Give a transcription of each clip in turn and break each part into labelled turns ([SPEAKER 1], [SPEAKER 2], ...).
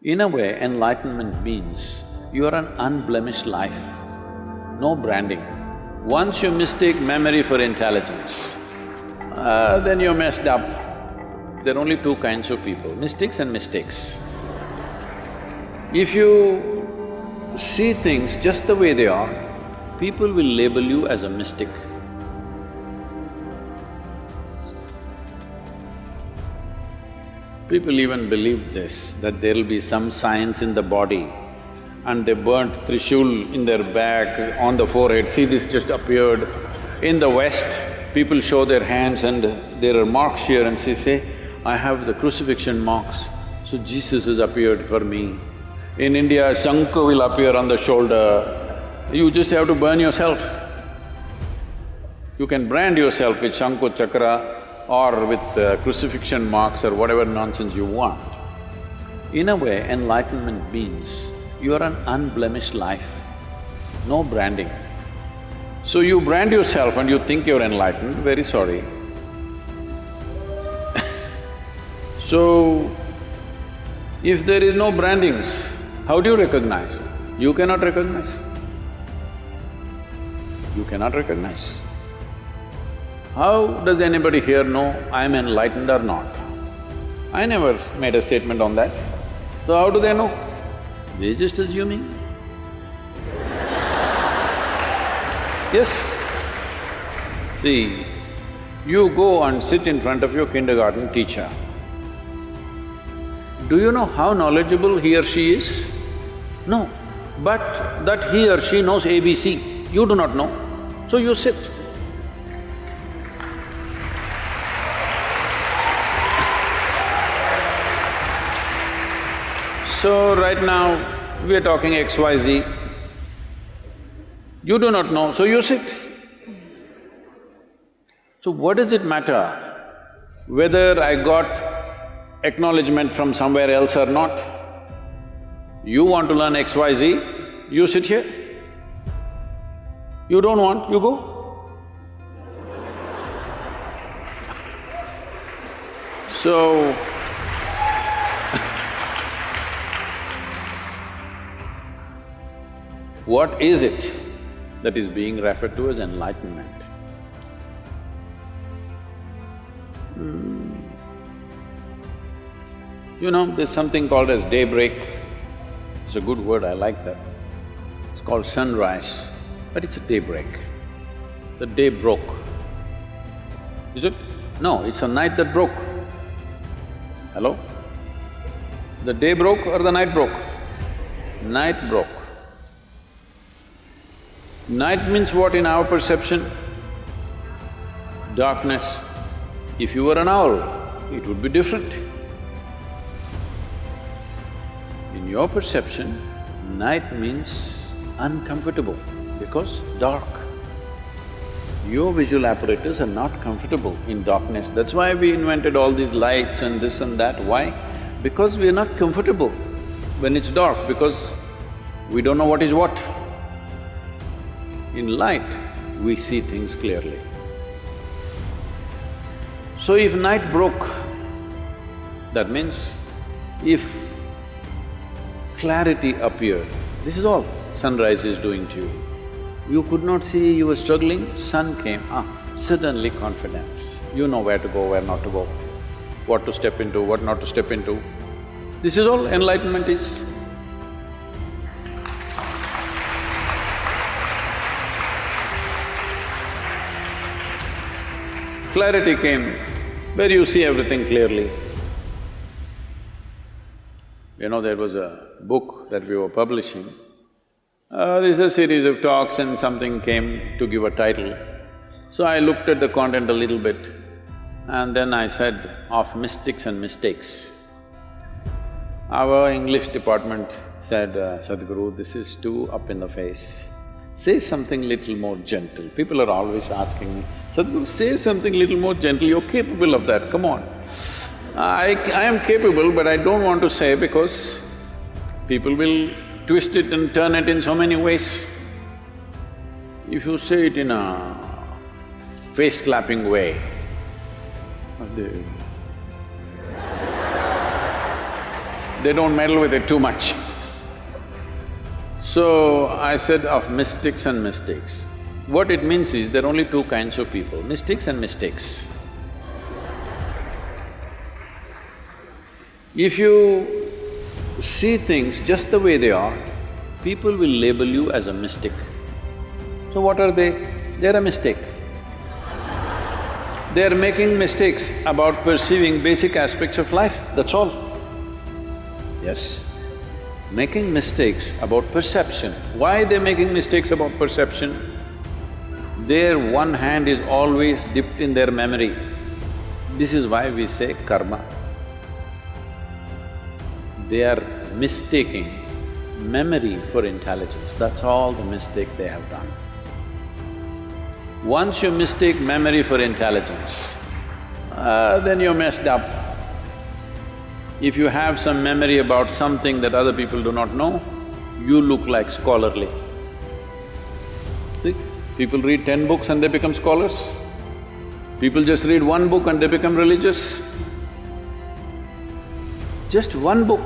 [SPEAKER 1] In a way, enlightenment means you are an unblemished life, no branding. Once you mistake memory for intelligence, then you're messed up. There are only two kinds of people, mystics and mistakes. If you see things just the way they are, people will label you as a mystic. People even believe this, that there'll be some science in the body, and they burnt Trishul in their back, on the forehead, see this just appeared. In the West, people show their hands and there are marks here and say, I have the crucifixion marks, so Jesus has appeared for me. In India, Shankha will appear on the shoulder. You just have to burn yourself. You can brand yourself with Shankha Chakra or with crucifixion marks or whatever nonsense you want. In a way, enlightenment means you are an unblemished life, no branding. So you brand yourself and you think you're enlightened, very sorry. So, if there is no brandings, how do you recognize? You cannot recognize. You cannot recognize. How does anybody here know I'm enlightened or not? I never made a statement on that. So how do they know? They're just assuming. Yes. See, you go and sit in front of your kindergarten teacher. Do you know how knowledgeable he or she is? No, but that he or she knows ABC, you do not know, so you sit. So right now, we are talking XYZ. You do not know, so you sit. So what does it matter whether I got acknowledgement from somewhere else or not? You want to learn XYZ, you sit here. You don't want, you go. So, what is it that is being referred to as enlightenment? You know, there's something called as daybreak. It's a good word, I like that. It's called sunrise, but it's a daybreak. The day broke. Is it? No, it's a night that broke. Hello? The day broke or the night broke? Night broke. Night means what in our perception? Darkness. If you were an owl, it would be different. In your perception, night means uncomfortable because dark. Your visual apparatus are not comfortable in darkness. That's why we invented all these lights and this and that. Why? Because we are not comfortable when it's dark, because we don't know what is what. In light, we see things clearly. So if night broke, that means if clarity appeared, this is all sunrise is doing to you. You could not see, you were struggling, sun came, suddenly confidence. You know where to go, where not to go, what to step into, what not to step into. This is all enlightenment is. Clarity came, where you see everything clearly. You know, there was a book that we were publishing. There's a series of talks and something came to give a title. So I looked at the content a little bit and then I said, of mystics and mistakes. Our English department said, Sadhguru, this is too up in the face. Say something little more gentle. People are always asking me, Sadhguru, say something little more gentle, you're capable of that, come on. I am capable, but I don't want to say because people will twist it and turn it in so many ways. If you say it in a face-slapping way, they don't meddle with it too much. So, I said of mystics and mistakes. What it means is, there are only two kinds of people, mystics and mistakes. If you see things just the way they are, people will label you as a mystic. So what are they? They're a mistake. They're making mistakes about perceiving basic aspects of life, that's all. Yes, making mistakes about perception. Why they're making mistakes about perception? Their one hand is always dipped in their memory. This is why we say karma. They are mistaking memory for intelligence, that's all the mistake they have done. Once you mistake memory for intelligence, then you're messed up. If you have some memory about something that other people do not know, you look like scholarly. See, people read 10 books and they become scholars. People just read one book and they become religious. Just one book.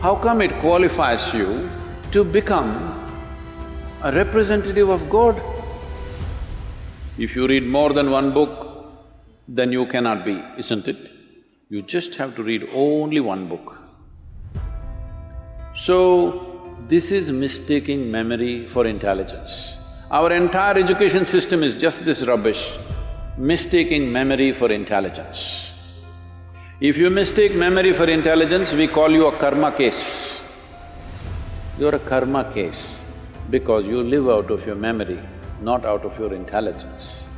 [SPEAKER 1] How come it qualifies you to become a representative of God? If you read more than one book, then you cannot be, isn't it? You just have to read only one book. So, this is mistaking memory for intelligence. Our entire education system is just this rubbish, mistaking memory for intelligence. If you mistake memory for intelligence, we call you a karma case. You're a karma case because you live out of your memory, not out of your intelligence.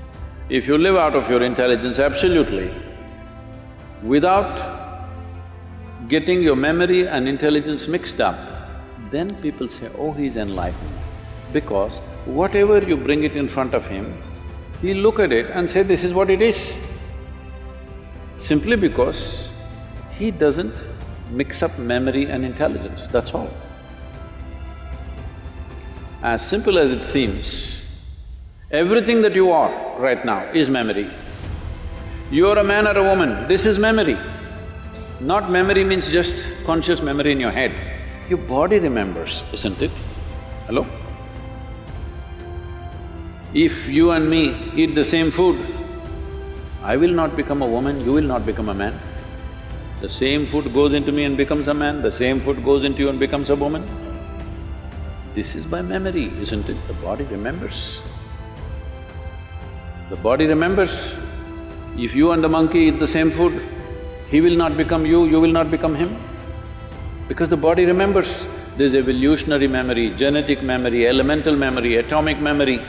[SPEAKER 1] If you live out of your intelligence absolutely, without getting your memory and intelligence mixed up, then people say, oh, he's enlightened. Because whatever you bring it in front of him, he'll look at it and say, this is what it is. Simply because he doesn't mix up memory and intelligence, that's all. As simple as it seems, everything that you are right now is memory. You're a man or a woman, this is memory. Not memory means just conscious memory in your head. Your body remembers, isn't it? Hello? If you and me eat the same food, I will not become a woman, you will not become a man. The same food goes into me and becomes a man, the same food goes into you and becomes a woman. This is by memory, isn't it? The body remembers. The body remembers. If you and the monkey eat the same food, he will not become you, you will not become him. Because the body remembers. There's evolutionary memory, genetic memory, elemental memory, atomic memory,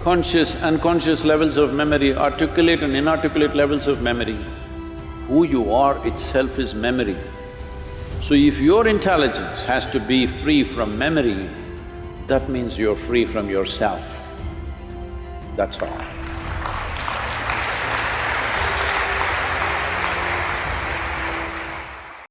[SPEAKER 1] conscious, unconscious levels of memory, articulate and inarticulate levels of memory. Who you are itself is memory. So if your intelligence has to be free from memory, that means you're free from yourself. That's all.